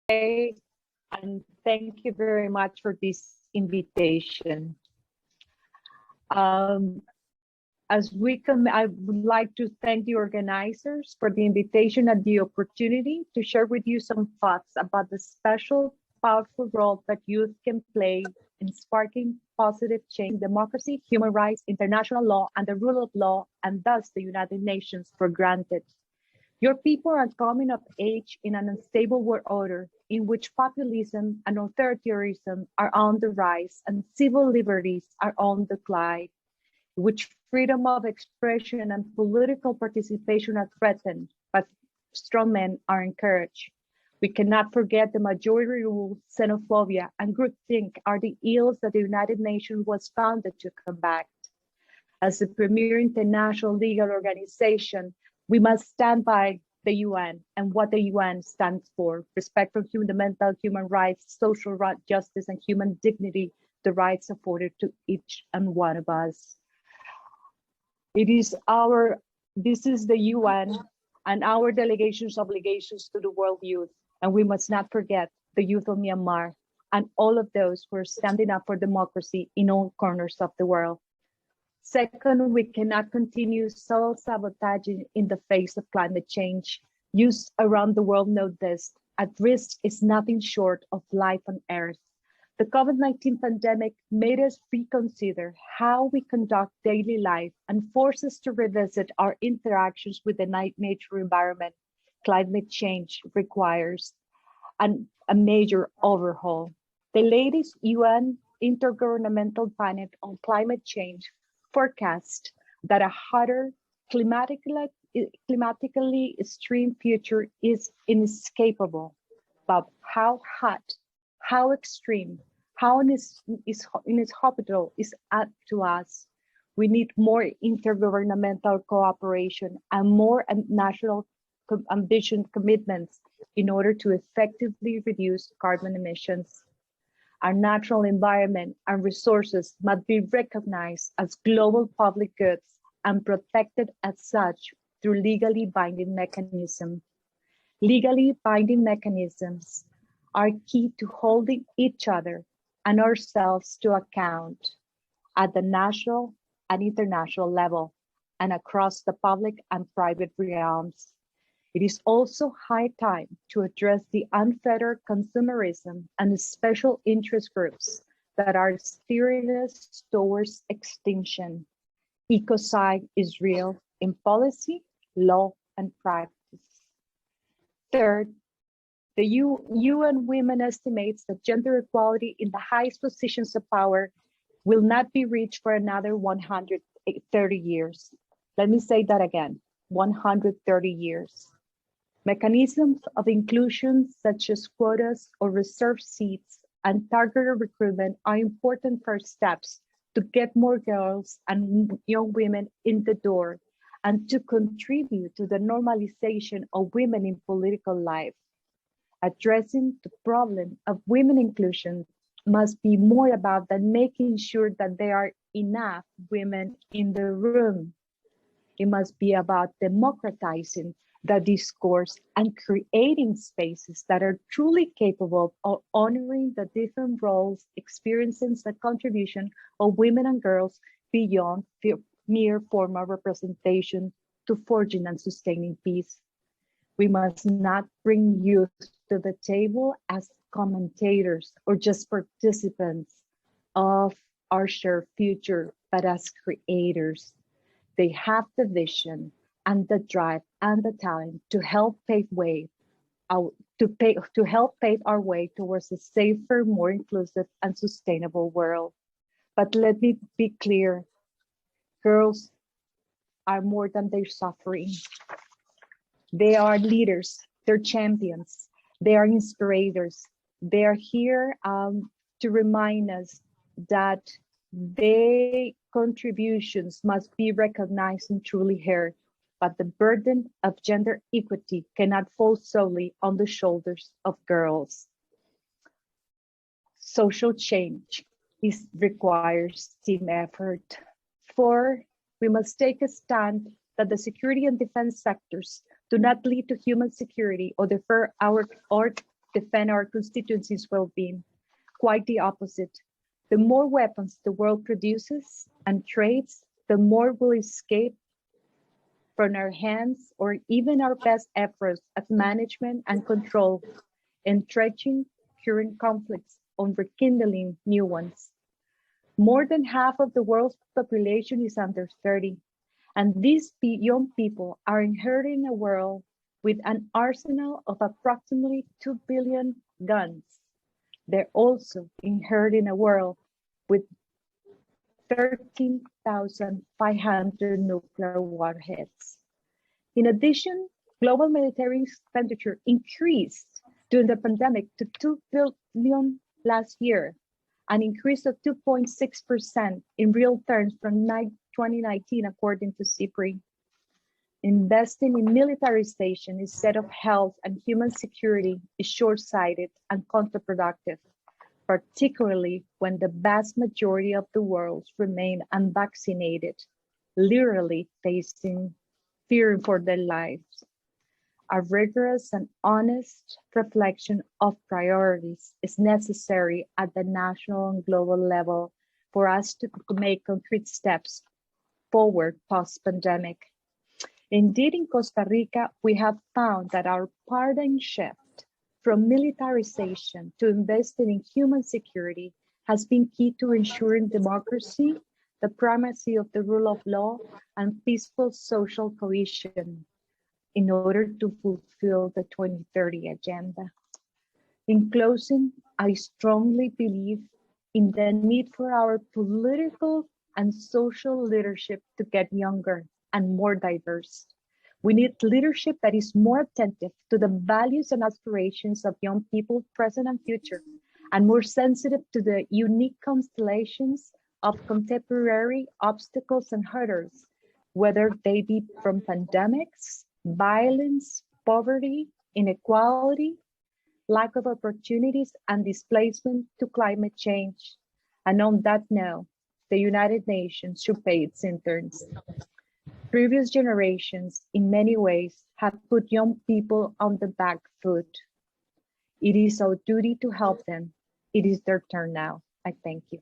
and thank you very much for this invitation. As we come, I would like to thank the organizers for the invitation and the opportunity to share with you some thoughts about the special, powerful role that youth can play in sparking positive change in democracy, human rights, international law, and the rule of law, and thus the United Nations for granted. Your people are coming of age in an unstable world order in which populism and authoritarianism are on the rise and civil liberties are on the decline, which freedom of expression and political participation are threatened, but strong men are encouraged. We cannot forget the majority rule, xenophobia, and groupthink are the ills that the United Nations was founded to combat. As the premier international legal organization, we must stand by the UN and what the UN stands for: respect for fundamental human rights, social justice, and human dignity, the rights afforded to each and one of us. This is the UN and our delegation's obligations to the world youth, and we must not forget the youth of Myanmar and all of those who are standing up for democracy in all corners of the world. Second, we cannot continue self-sabotaging in the face of climate change. Youth around the world know this. At risk is nothing short of life on Earth. The COVID-19 pandemic made us reconsider how we conduct daily life and forced us to revisit our interactions with the nature environment. Climate change requires a major overhaul. The latest UN Intergovernmental Panel on Climate Change forecast that a hotter, climatically extreme future is inescapable. But how hot, how extreme, how inhospitable is up to us. We need more intergovernmental cooperation and more national ambition commitments in order to effectively reduce carbon emissions. Our natural environment and resources must be recognized as global public goods and protected as such through legally binding mechanisms. Legally binding mechanisms are key to holding each other and ourselves to account at the national and international level and across the public and private realms. It is also high time to address the unfettered consumerism and special interest groups that are steering us towards extinction. Ecocide is real in policy, law, and practice. Third, the UN Women estimates that gender equality in the highest positions of power will not be reached for another 130 years. Let me say that again, 130 years. Mechanisms of inclusion such as quotas or reserved seats and targeted recruitment are important first steps to get more girls and young women in the door and to contribute to the normalization of women in political life. Addressing the problem of women inclusion must be more about than making sure that there are enough women in the room. It must be about democratizing the discourse and creating spaces that are truly capable of honoring the different roles, experiences, and contribution of women and girls beyond mere formal representation to forging and sustaining peace. We must not bring youth to the table as commentators or just participants of our shared future, but as creators. They have the vision and the drive and the talent to help pave our way towards a safer, more inclusive and sustainable world. But let me be clear, girls are more than their suffering. They are leaders, they're champions, they are inspirators. They are here to remind us that their contributions must be recognized and truly heard. But the burden of gender equity cannot fall solely on the shoulders of girls. Social change requires team effort. For we must take a stand that the security and defense sectors do not lead to human security or defer our defend our constituencies' well-being. Quite the opposite. The more weapons the world produces and trades, the more will escape from our hands, or even our best efforts at management and control, entrenching current conflicts or rekindling new ones. More than half of the world's population is under 30, and these young people are inheriting a world with an arsenal of approximately 2 billion guns. They're also inheriting a world with 13,500 nuclear warheads. In addition, global military expenditure increased during the pandemic to 2 billion last year, an increase of 2.6% in real terms from 2019, according to CIPRI. Investing in militarization instead of health and human security is short-sighted and counterproductive, particularly when the vast majority of the world remain unvaccinated, literally fearing for their lives. A rigorous and honest reflection of priorities is necessary at the national and global level for us to make concrete steps forward post-pandemic. Indeed, in Costa Rica, we have found that our paradigm shift from militarization to investing in human security has been key to ensuring democracy, the primacy of the rule of law, and peaceful social cohesion in order to fulfill the 2030 agenda. In closing, I strongly believe in the need for our political and social leadership to get younger and more diverse. We need leadership that is more attentive to the values and aspirations of young people, present and future, and more sensitive to the unique constellations of contemporary obstacles and hurdles, whether they be from pandemics, violence, poverty, inequality, lack of opportunities, and displacement to climate change. And on that note, the United Nations should pay its interns. Previous generations, in many ways, have put young people on the back foot. It is our duty to help them. It is their turn now. I thank you.